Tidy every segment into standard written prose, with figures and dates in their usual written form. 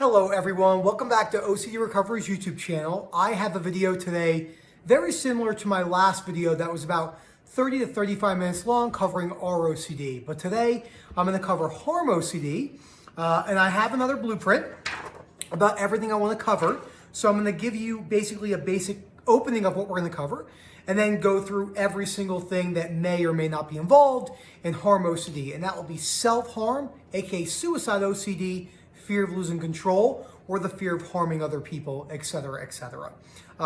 Hello everyone, welcome back to OCD Recovery's YouTube channel. I have a video today very similar to my last video that was about 30 to 35 minutes long covering ROCD. But today I'm going to cover Harm OCD and I have another blueprint about everything I want to cover. So I'm going to give you basically a basic opening of what we're going to cover and then go through every single thing that may or may not be involved in Harm OCD. And that will be self-harm, aka suicide OCD, fear of losing control, or the fear of harming other people, etc., etc.,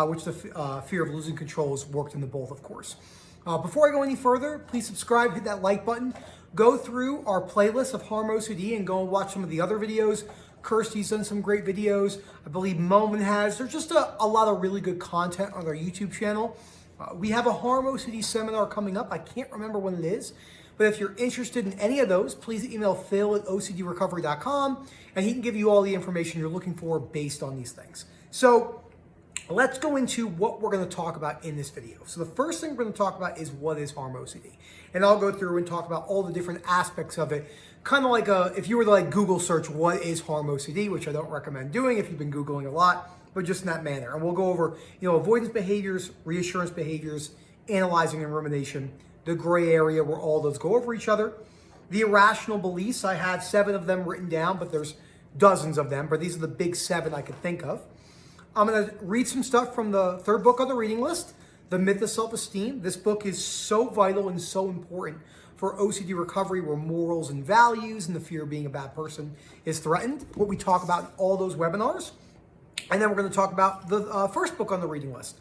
which the fear of losing control has worked into both, of course. Before I go any further, please subscribe, hit that like button, go through our playlist of Harm OCD and go and watch some of the other videos. Kirsty's done some great videos. I believe Moman has. There's just a lot of really good content on our YouTube channel. We have a Harm OCD seminar coming up. I can't remember when it is. But if you're interested in any of those, please email phil@ocdrecovery.com and he can give you all the information you're looking for based on these things. So let's go into what we're going to talk about in this video. So the first thing we're going to talk about is what is Harm OCD. And I'll go through and talk about all the different aspects of it. Kind of like if you were to Google search what is Harm OCD, which I don't recommend doing if you've been Googling a lot, but just in that manner. And we'll go over, avoidance behaviors, reassurance behaviors, analyzing and rumination, the gray area where all those go over each other. The irrational beliefs, I have 7 of them written down, but there's dozens of them, but these are the big 7 I could think of. I'm going to read some stuff from the third book on the reading list, The Myth of Self-Esteem. This book is so vital and so important for OCD recovery, where morals and values and the fear of being a bad person is threatened, what we talk about in all those webinars. And then we're going to talk about the first book on the reading list,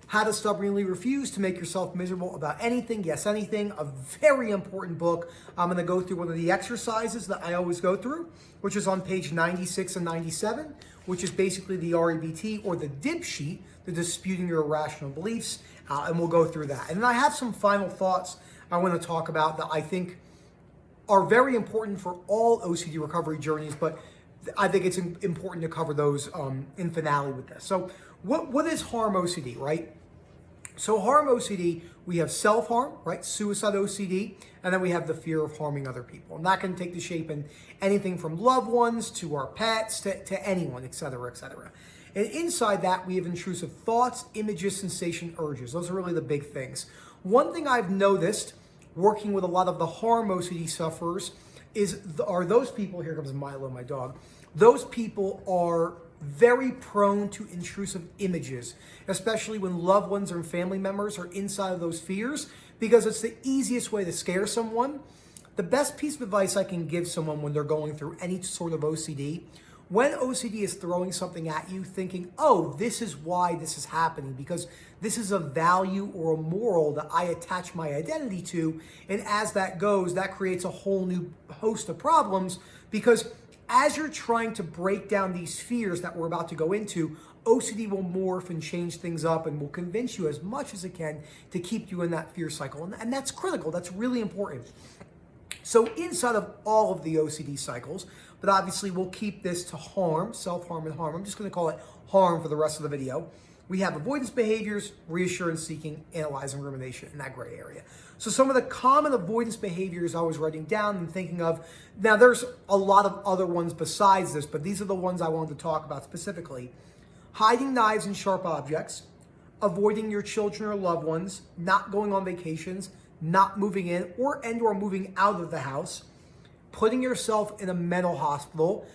How to Stubbornly Refuse to Make Yourself Miserable About Anything, Yes Anything, a very important book. I'm going to go through one of the exercises that I always go through, which is on page 96 and 97, which is basically the REBT or the DIB sheet, the Disputing Your Irrational Beliefs, and we'll go through that. And then I have some final thoughts I want to talk about that I think are very important for all OCD recovery journeys, but I think it's important to cover those in finale with this. So what is Harm OCD, right? So Harm OCD, we have self-harm, right? Suicide OCD, and then we have the fear of harming other people. And that can take the shape in anything from loved ones to our pets to anyone, etc., etc. And inside that, we have intrusive thoughts, images, sensation, urges. Those are really the big things. One thing I've noticed working with a lot of the Harm OCD sufferers are those people, here comes Milo, my dog, those people are very prone to intrusive images, especially when loved ones or family members are inside of those fears, because it's the easiest way to scare someone. The best piece of advice I can give someone when they're going through any sort of OCD, when OCD is throwing something at you thinking, oh, this is why this is happening, because this is a value or a moral that I attach my identity to, and as that goes, that creates a whole new host of problems, because as you're trying to break down these fears that we're about to go into, OCD will morph and change things up and will convince you as much as it can to keep you in that fear cycle. And that's critical. That's really important. So inside of all of the OCD cycles, but obviously we'll keep this to harm, self-harm and harm. I'm just going to call it harm for the rest of the video. We have avoidance behaviors, reassurance seeking, analyzing, rumination in that gray area. So some of the common avoidance behaviors I was writing down and thinking of, now there's a lot of other ones besides this, but these are the ones I wanted to talk about specifically. Hiding knives and sharp objects, avoiding your children or loved ones, not going on vacations, not moving in or moving out of the house, putting yourself in a mental hospital.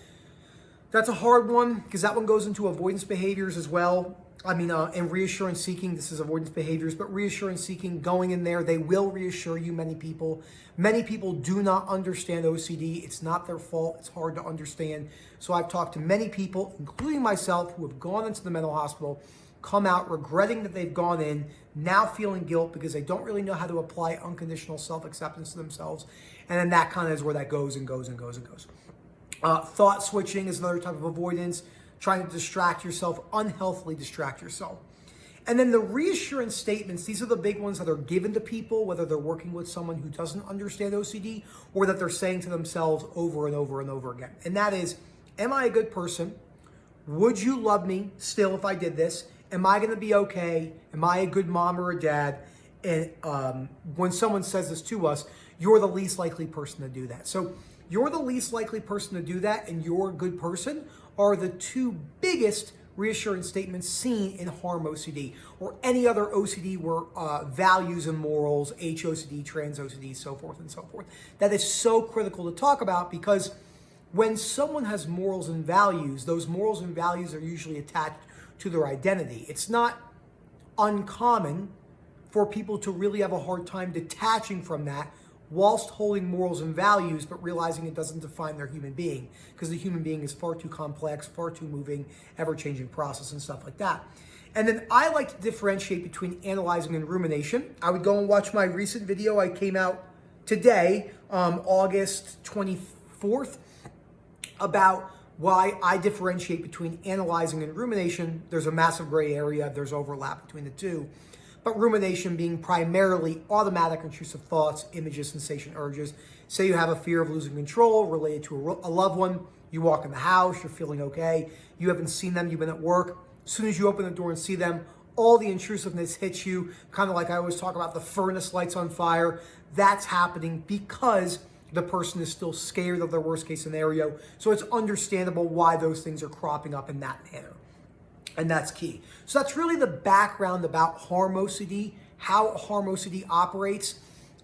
That's a hard one because that one goes into avoidance behaviors as well. And reassurance seeking, this is avoidance behaviors, but reassurance seeking, going in there, they will reassure you, many people. Many people do not understand OCD. It's not their fault. It's hard to understand. So I've talked to many people, including myself, who have gone into the mental hospital, come out regretting that they've gone in, now feeling guilt because they don't really know how to apply unconditional self-acceptance to themselves. And then that kind of is where that goes and goes and goes and goes. Thought switching is another type of avoidance, trying to distract yourself, unhealthily distract yourself. And then the reassurance statements, these are the big ones that are given to people, whether they're working with someone who doesn't understand OCD or that they're saying to themselves over and over and over again. And that is, am I a good person? Would you love me still if I did this? Am I going to be okay? Am I a good mom or a dad? And when someone says this to us, you're the least likely person to do that. So you're the least likely person to do that and you're a good person are the two biggest reassurance statements seen in Harm OCD or any other OCD where values and morals, HOCD, trans OCD, so forth and so forth. That is so critical to talk about because when someone has morals and values, those morals and values are usually attached to their identity. It's not uncommon for people to really have a hard time detaching from that whilst holding morals and values, but realizing it doesn't define their human being because the human being is far too complex, far too moving, ever-changing process and stuff like that. And then I like to differentiate between analyzing and rumination. I would go and watch my recent video. I came out today, August 24th, about why I differentiate between analyzing and rumination. There's a massive gray area. There's overlap between the two. But rumination being primarily automatic intrusive thoughts, images, sensation, urges. Say you have a fear of losing control related to a loved one. You walk in the house, you're feeling okay. You haven't seen them, you've been at work. As soon as you open the door and see them, all the intrusiveness hits you, kind of like I always talk about the furnace lights on fire. That's happening because the person is still scared of their worst case scenario. So it's understandable why those things are cropping up in that manner. And that's key. So that's really the background about Harm OCD, how Harm OCD operates,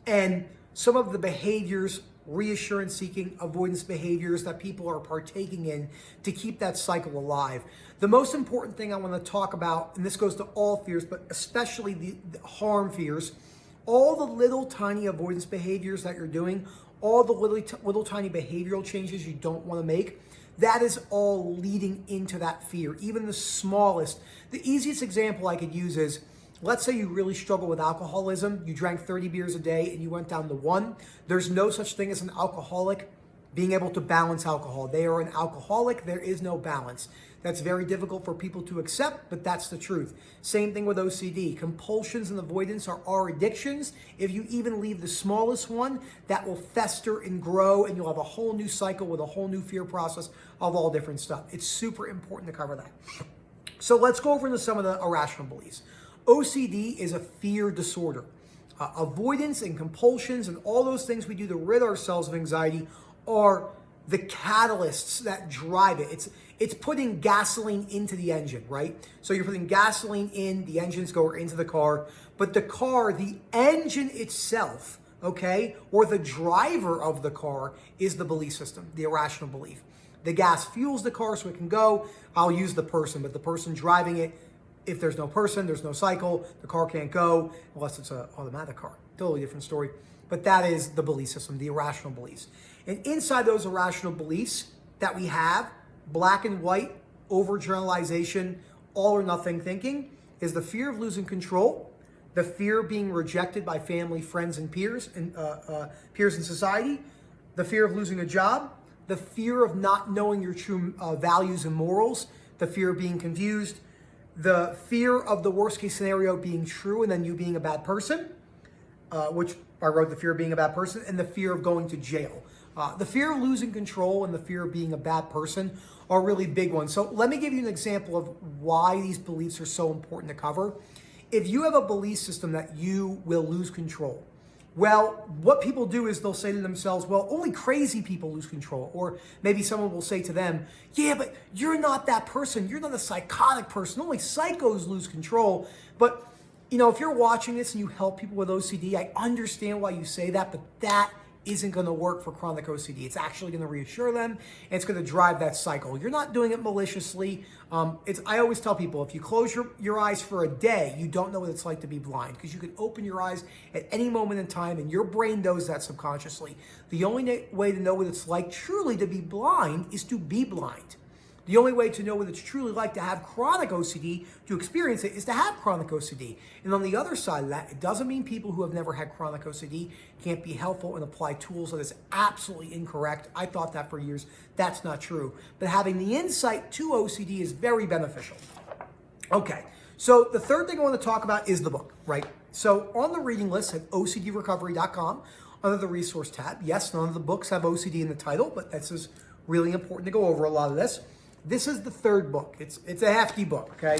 and some of the behaviors, reassurance seeking, avoidance behaviors that people are partaking in to keep that cycle alive. The most important thing I want to talk about, and this goes to all fears, but especially the harm fears, all the little tiny avoidance behaviors that you're doing, all the little tiny behavioral changes you don't want to make, that is all leading into that fear, even the smallest. The easiest example I could use is, let's say you really struggle with alcoholism. You drank 30 beers a day and you went down to 1. There's no such thing as an alcoholic being able to balance alcohol. They are an alcoholic. There is no balance. That's very difficult for people to accept, but that's the truth. Same thing with OCD. Compulsions and avoidance are our addictions. If you even leave the smallest one, that will fester and grow, and you'll have a whole new cycle with a whole new fear process of all different stuff. It's super important to cover that. So let's go over into some of the irrational beliefs. OCD is a fear disorder. Avoidance and compulsions and all those things we do to rid ourselves of anxiety are the catalysts that drive it. It's putting gasoline into the engine, right? So you're putting gasoline in, the engines go into the car, but the car, the engine itself, okay, or the driver of the car is the belief system, the irrational belief. The gas fuels the car so it can go. I'll use the person, but the person driving it, if there's no person, there's no cycle, the car can't go unless it's an automatic car. Totally different story. But that is the belief system, the irrational beliefs. And inside those irrational beliefs that we have, black and white, overgeneralization, all or nothing thinking, is the fear of losing control, the fear of being rejected by family, friends, and peers in society, the fear of losing a job, the fear of not knowing your true values and morals, the fear of being confused, the fear of the worst case scenario being true and then you being a bad person, which I wrote the fear of being a bad person, and the fear of going to jail. The fear of losing control and the fear of being a bad person are really big ones. So let me give you an example of why these beliefs are so important to cover. If you have a belief system that you will lose control, well, what people do is they'll say to themselves, well, only crazy people lose control. Or maybe someone will say to them, yeah, but you're not that person. You're not a psychotic person. Only psychos lose control. But, you know, if you're watching this and you help people with OCD, I understand why you say that, but that isn't going to work for chronic OCD. It's actually going to reassure them, and it's going to drive that cycle. You're not doing it maliciously. I always tell people, if you close your eyes for a day, you don't know what it's like to be blind, because you could open your eyes at any moment in time, and your brain knows that subconsciously. The only way to know what it's like truly to be blind is to be blind. The only way to know what it's truly like to have chronic OCD, to experience it, is to have chronic OCD. And on the other side of that, it doesn't mean people who have never had chronic OCD can't be helpful and apply tools. That is absolutely incorrect. I thought that for years. That's not true. But having the insight to OCD is very beneficial. Okay, so the third thing I want to talk about is the book, right? So on the reading list at OCDRecovery.com, under the resource tab, yes, none of the books have OCD in the title, but this is really important to go over a lot of this. This is the third book. It's a hefty book, okay?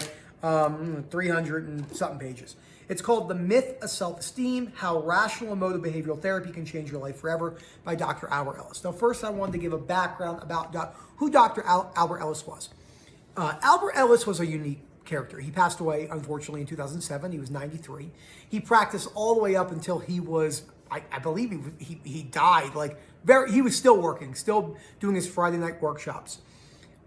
300 and something pages. It's called The Myth of Self-Esteem, How Rational and Emotive Behavioral Therapy Can Change Your Life Forever by Dr. Albert Ellis. Now, first I wanted to give a background about who Dr. Albert Ellis was. Albert Ellis was a unique character. He passed away, unfortunately, in 2007. He was 93. He practiced all the way up until he was, I believe he died. He was still working, still doing his Friday night workshops.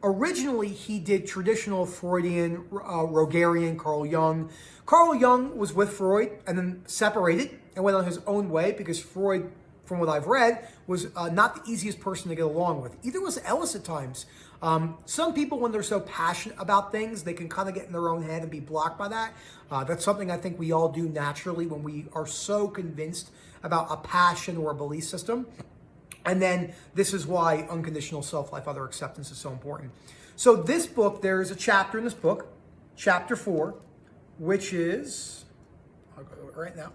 Originally, he did traditional Freudian, Rogerian, Carl Jung. Carl Jung was with Freud and then separated and went on his own way because Freud, from what I've read, was not the easiest person to get along with. Either was Ellis at times. Some people, when they're so passionate about things, they can kind of get in their own head and be blocked by that. That's something I think we all do naturally when we are so convinced about a passion or a belief system. And then this is why unconditional self-life, other acceptance is so important. So this book, there is a chapter in this book, chapter 4, which is, I'll go to it right now,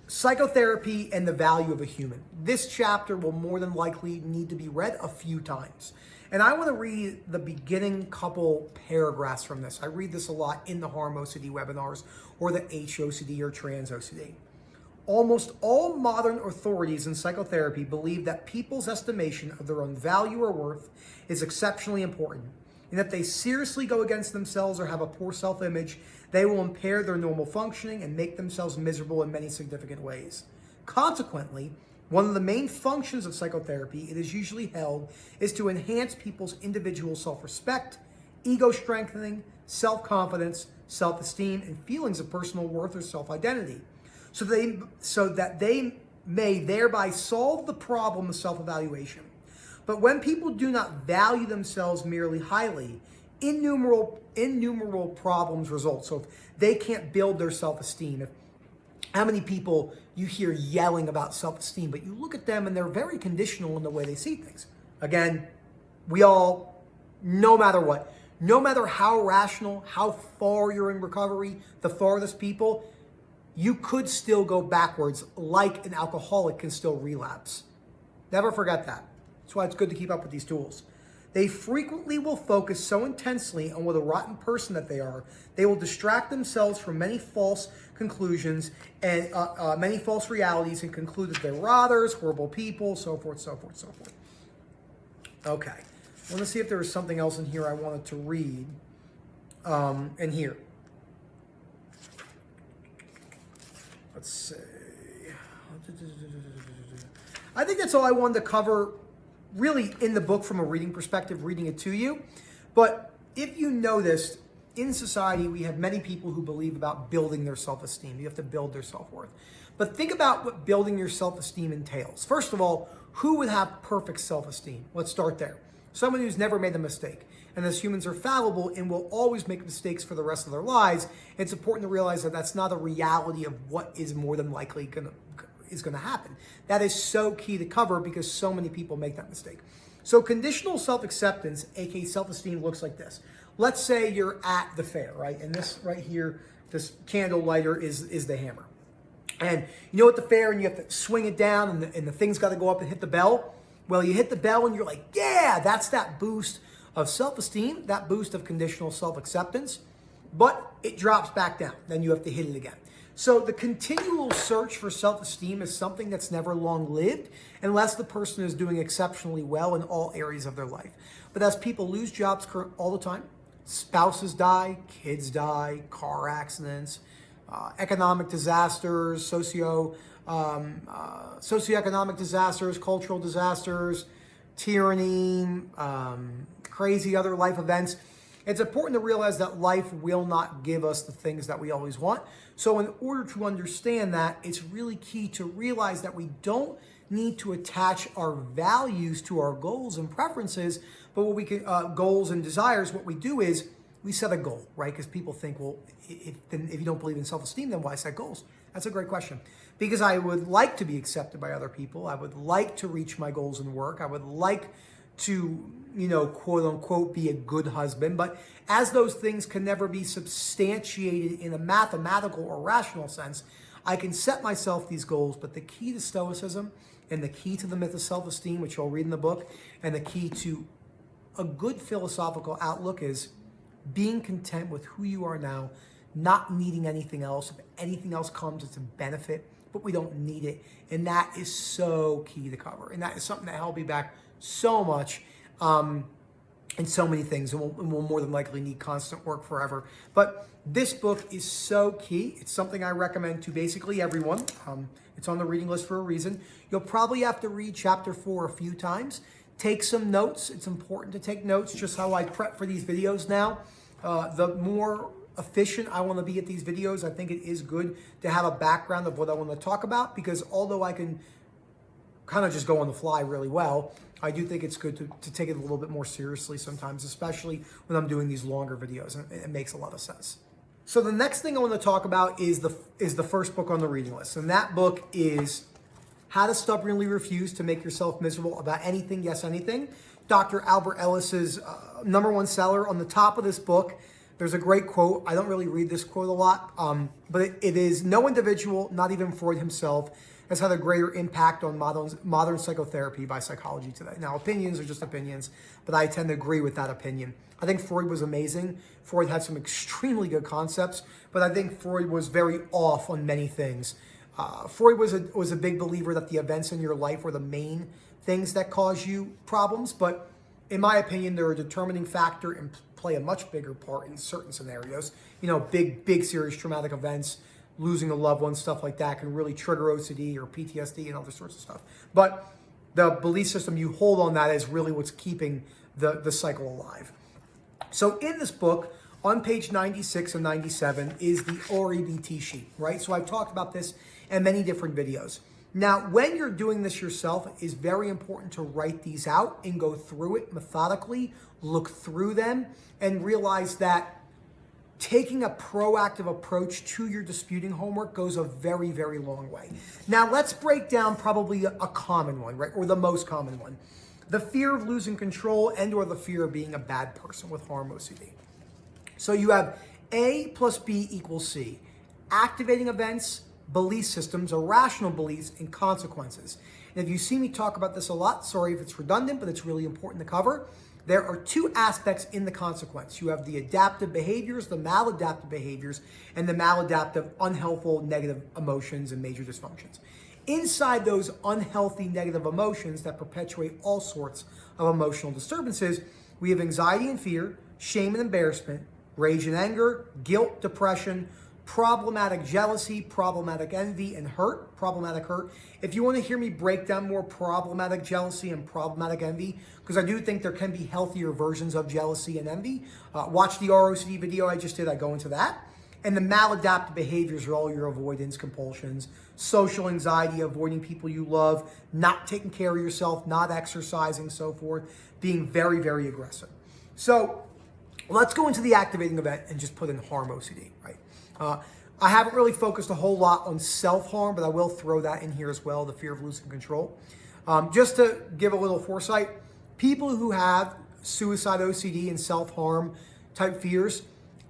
Psychotherapy and the Value of a Human. This chapter will more than likely need to be read a few times. And I want to read the beginning couple paragraphs from this. I read this a lot in the Harm OCD webinars or the HOCD or Trans OCD. Almost all modern authorities in psychotherapy believe that people's estimation of their own value or worth is exceptionally important, and if they seriously go against themselves or have a poor self-image, they will impair their normal functioning and make themselves miserable in many significant ways. Consequently, one of the main functions of psychotherapy, it is usually held, is to enhance people's individual self-respect, ego strengthening, self-confidence, self-esteem, and feelings of personal worth or self-identity, so that they may thereby solve the problem of self-evaluation. But when people do not value themselves merely highly, innumerable problems result. So if they can't build their self-esteem, how many people you hear yelling about self-esteem, but you look at them and they're very conditional in the way they see things. Again, we all, no matter what, no matter how rational, how far you're in recovery, the farthest people, you could still go backwards, like an alcoholic can still relapse. Never forget that. That's why it's good to keep up with these tools. They frequently will focus so intensely on what a rotten person that they are, they will distract themselves from many false conclusions and many false realities and conclude that they're rotters, horrible people, so forth, so forth, so forth. Okay, I want to see if there was something else in here I wanted to read in here. Let's see. I think that's all I wanted to cover really in the book from a reading perspective, reading it to you. But if you noticed, in society, we have many people who believe about building their self-esteem. You have to build their self-worth. But think about what building your self-esteem entails. First of all, who would have perfect self-esteem? Let's start there. Someone who's never made a mistake. And as humans are fallible and will always make mistakes for the rest of their lives, it's important to realize that that's not a reality of what is more than likely going to happen. That is so key to cover because so many people make that mistake. So conditional self-acceptance, aka self-esteem, looks like this. Let's say you're at the fair, right? And this right here, this candle lighter is the hammer. And you know at the fair and you have to swing it down and the thing's got to go up and hit the bell. Well, you hit the bell and you're like, yeah, that's that boost of self-esteem, that boost of conditional self-acceptance, but it drops back down. Then you have to hit it again. So the continual search for self-esteem is something that's never long-lived unless the person is doing exceptionally well in all areas of their life. But as people lose jobs all the time, spouses die, kids die, car accidents, economic disasters, socioeconomic disasters, cultural disasters, tyranny, crazy other life events. It's important to realize that life will not give us the things that we always want. So in order to understand that, it's really key to realize that we don't need to attach our values to our goals and preferences, but what we can, goals and desires, what we do is we set a goal, right? Because people think, well, if you don't believe in self-esteem, then why set goals? That's a great question. Because I would like to be accepted by other people. I would like to reach my goals in work. I would like to, quote unquote, be a good husband. But as those things can never be substantiated in a mathematical or rational sense, I can set myself these goals. But the key to Stoicism and the key to the myth of self-esteem, which you'll read in the book, and the key to a good philosophical outlook is being content with who you are now, not needing anything else. If anything else comes, it's a benefit, but we don't need it. And that is so key to cover. And that is something that held me back so much in so many things, and we'll more than likely need constant work forever. But this book is so key. It's something I recommend to basically everyone. It's on the reading list for a reason. You'll probably have to read chapter 4 a few times. Take some notes. It's important to take notes, just how I prep for these videos now. The more efficient I want to be at these videos, I think it is good to have a background of what I want to talk about, because although I can kind of just go on the fly really well, I do think it's good to take it a little bit more seriously sometimes, especially when I'm doing these longer videos, and it makes a lot of sense. So the next thing I want to talk about is the first book on the reading list, and that book is How to Stubbornly Refuse to Make Yourself Miserable About Anything, Yes Anything. Dr. Albert Ellis's #1 seller. On the top of this book, there's a great quote. I don't really read this quote a lot, but it is, "No individual, not even Freud himself, has had a greater impact on modern psychotherapy by psychology today." Now, opinions are just opinions, but I tend to agree with that opinion. I think Freud was amazing. Freud had some extremely good concepts, but I think Freud was very off on many things. Freud was a big believer that the events in your life were the main things that cause you problems, but in my opinion, they're a determining factor and play a much bigger part in certain scenarios. You know, big, serious traumatic events, losing a loved one, stuff like that can really trigger OCD or PTSD and other sorts of stuff. But the belief system you hold on that is really what's keeping the cycle alive. So in this book, on page 96 and 97 is the REBT sheet, right? So I've talked about this in many different videos. Now, when you're doing this yourself, it is very important to write these out and go through it methodically, look through them, and realize that taking a proactive approach to your disputing homework goes a very, very long way. Now, let's break down probably a common one, right? Or the most common one. The fear of losing control and or the fear of being a bad person with Harm OCD. So you have A plus B equals C. Activating events, belief systems, irrational beliefs, and consequences. And if you see me talk about this a lot, sorry if it's redundant, but it's really important to cover. There are two aspects in the consequence. You have the adaptive behaviors, the maladaptive behaviors, and the maladaptive unhelpful negative emotions and major dysfunctions. Inside those unhealthy negative emotions that perpetuate all sorts of emotional disturbances, we have anxiety and fear, shame and embarrassment, rage and anger, guilt, depression, problematic jealousy, problematic envy, and problematic hurt. If you want to hear me break down more problematic jealousy and problematic envy, because I do think there can be healthier versions of jealousy and envy, watch the ROCD video I just did, I go into that. And the maladaptive behaviors are all your avoidance compulsions, social anxiety, avoiding people you love, not taking care of yourself, not exercising, so forth, being very, very aggressive. So let's go into the activating event and just put in Harm OCD, right? I haven't really focused a whole lot on self-harm, but I will throw that in here as well, the fear of losing control. Just to give a little foresight, people who have suicide OCD and self-harm type fears,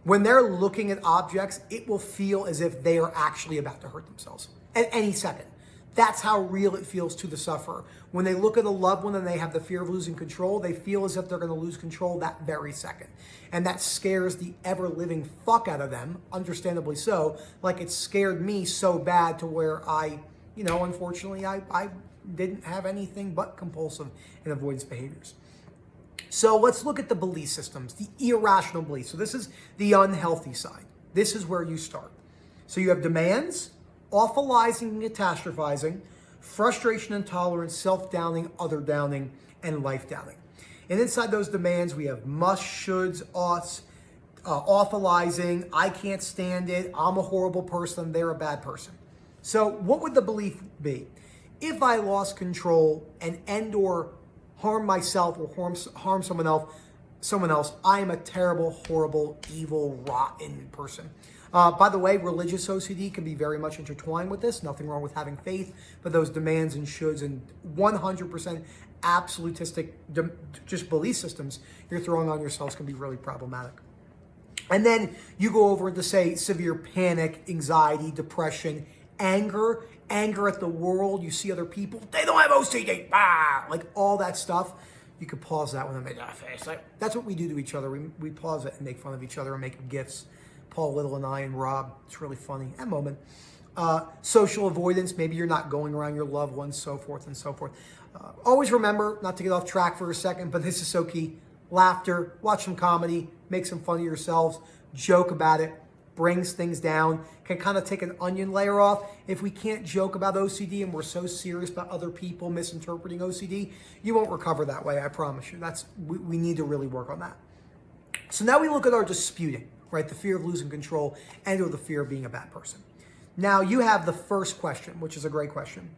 when they're looking at objects, it will feel as if they are actually about to hurt themselves at any second. That's how real it feels to the sufferer. When they look at a loved one and they have the fear of losing control, they feel as if they're going to lose control that very second. And that scares the ever-living fuck out of them, understandably so, like it scared me so bad to where I, unfortunately, I didn't have anything but compulsive and avoidance behaviors. So let's look at the belief systems, the irrational beliefs. So this is the unhealthy side. This is where you start. So you have demands, awfulizing and catastrophizing, frustration, intolerance, self-downing, other-downing, and life-downing. And inside those demands, we have must, shoulds, oughts, awfulizing, I can't stand it, I'm a horrible person, they're a bad person. So what would the belief be? If I lost control and or harm myself or harm someone else, I am a terrible, horrible, evil, rotten person. By the way, religious OCD can be very much intertwined with this. Nothing wrong with having faith, but those demands and shoulds and 100% absolutistic just belief systems you're throwing on yourselves can be really problematic. And then you go over into, say, severe panic, anxiety, depression, anger at the world. You see other people, they don't have OCD, like all that stuff. You could pause that when I made that face. Like, that's what we do to each other. We pause it and make fun of each other and make gifs. Paul Little and I and Rob. It's really funny. And Moment. Social avoidance. Maybe you're not going around your loved ones, so forth and so forth. Always remember, not to get off track for a second, but this is so key. Laughter. Watch some comedy. Make some fun of yourselves. Joke about it. Brings things down, can kind of take an onion layer off. If we can't joke about OCD and we're so serious about other people misinterpreting OCD, you won't recover that way, I promise you. We need to really work on that. So now we look at our disputing, right? The fear of losing control and or the fear of being a bad person. Now you have the first question, which is a great question.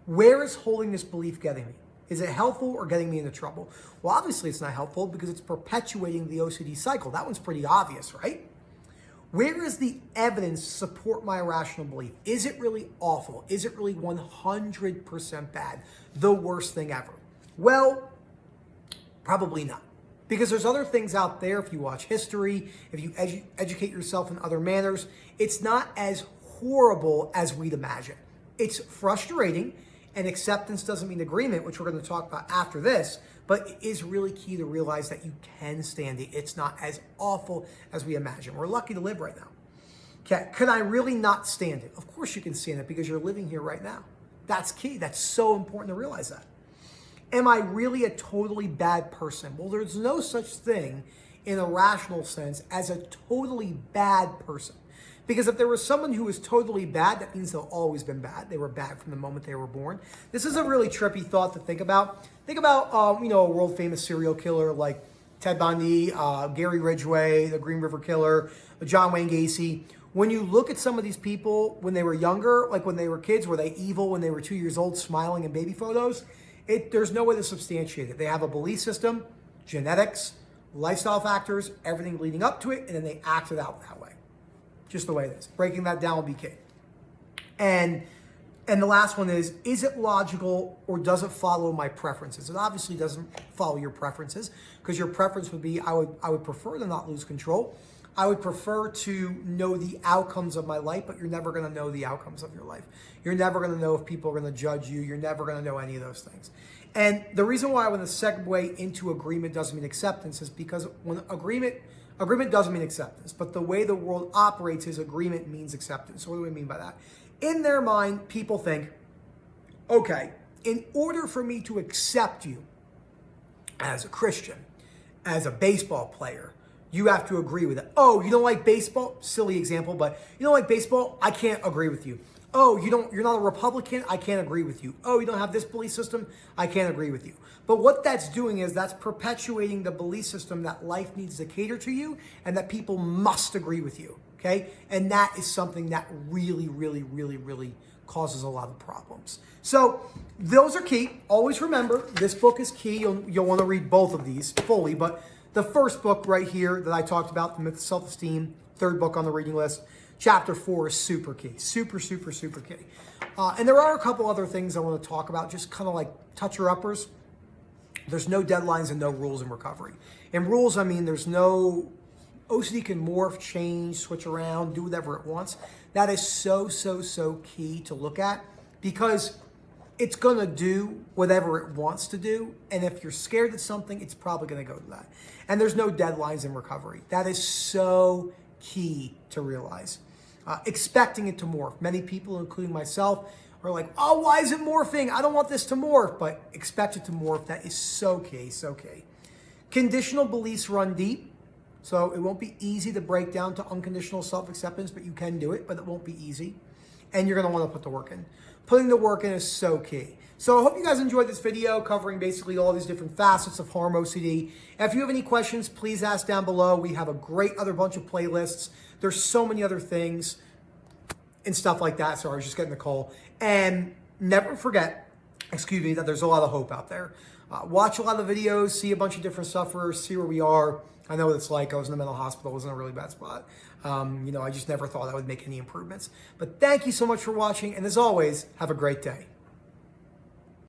Where is holding this belief getting me? Is it helpful or getting me into trouble? Well, obviously it's not helpful because it's perpetuating the OCD cycle. That one's pretty obvious, right? Where is the evidence to support my irrational belief? Is it really awful? Is it really 100% bad? The worst thing ever? Well, probably not. Because there's other things out there, if you watch history, if you educate yourself in other manners, it's not as horrible as we'd imagine. It's frustrating, and acceptance doesn't mean agreement, which we're going to talk about after this, but it is really key to realize that you can stand it. It's not as awful as we imagine. We're lucky to live right now. Okay, could I really not stand it? Of course you can stand it because you're living here right now. That's key. That's so important to realize that. Am I really a totally bad person? Well, there's no such thing in a rational sense as a totally bad person. Because if there was someone who was totally bad, that means they've always been bad. They were bad from the moment they were born. This is a really trippy thought to think about. Think about, a world famous serial killer like Ted Bundy, Gary Ridgway, the Green River Killer, John Wayne Gacy. When you look at some of these people when they were younger, like when they were kids, were they evil when they were 2 years old, smiling in baby photos? There's no way to substantiate it. They have a belief system, genetics, lifestyle factors, everything leading up to it, and then they act it out that way. Just the way it is. Breaking that down will be key. And the last one is it logical or does it follow my preferences? It obviously doesn't follow your preferences because your preference would be I would prefer to not lose control. I would prefer to know the outcomes of my life, but you're never going to know the outcomes of your life. You're never going to know if people are going to judge you. You're never going to know any of those things. And the reason why I want to segue into agreement doesn't mean acceptance is because when agreement doesn't mean acceptance, but the way the world operates is agreement means acceptance. So what do we mean by that? In their mind, people think, okay, in order for me to accept you as a Christian, as a baseball player, you have to agree with it. Oh, you don't like baseball? Silly example, but you don't like baseball? I can't agree with you. Oh, you're not a Republican? I can't agree with you. Oh, you don't have this belief system? I can't agree with you. But what that's doing is that's perpetuating the belief system that life needs to cater to you and that people must agree with you, okay? And that is something that really, really, really, really causes a lot of problems. So those are key. Always remember, this book is key. You'll want to read both of these fully, but the first book right here that I talked about, The Myth of Self-Esteem, third book on the reading list, Chapter 4 is super key. Super, super, super key. And there are a couple other things I want to talk about, just kind of like toucher-uppers. There's no deadlines and no rules in recovery. In rules, I mean, there's no... OCD can morph, change, switch around, do whatever it wants. That is so, so, so key to look at because it's going to do whatever it wants to do. And if you're scared of something, it's probably going to go to that. And there's no deadlines in recovery. That is so key to realize. Expecting it to morph. Many people, including myself, are like, oh, why is it morphing? I don't want this to morph, but expect it to morph. That is so key, so key. Conditional beliefs run deep, so it won't be easy to break down to unconditional self-acceptance, but you can do it, but it won't be easy. And you're gonna wanna put the work in. Putting the work in is so key. So I hope you guys enjoyed this video covering basically all these different facets of Harm OCD. If you have any questions, please ask down below. We have a great other bunch of playlists. There's so many other things and stuff like that. Sorry, I was just getting the call. And never forget, that there's a lot of hope out there. Watch a lot of videos, see a bunch of different sufferers, see where we are. I know what it's like. I was in a mental hospital. I was in a really bad spot. I just never thought I would make any improvements. But thank you so much for watching. And as always, have a great day.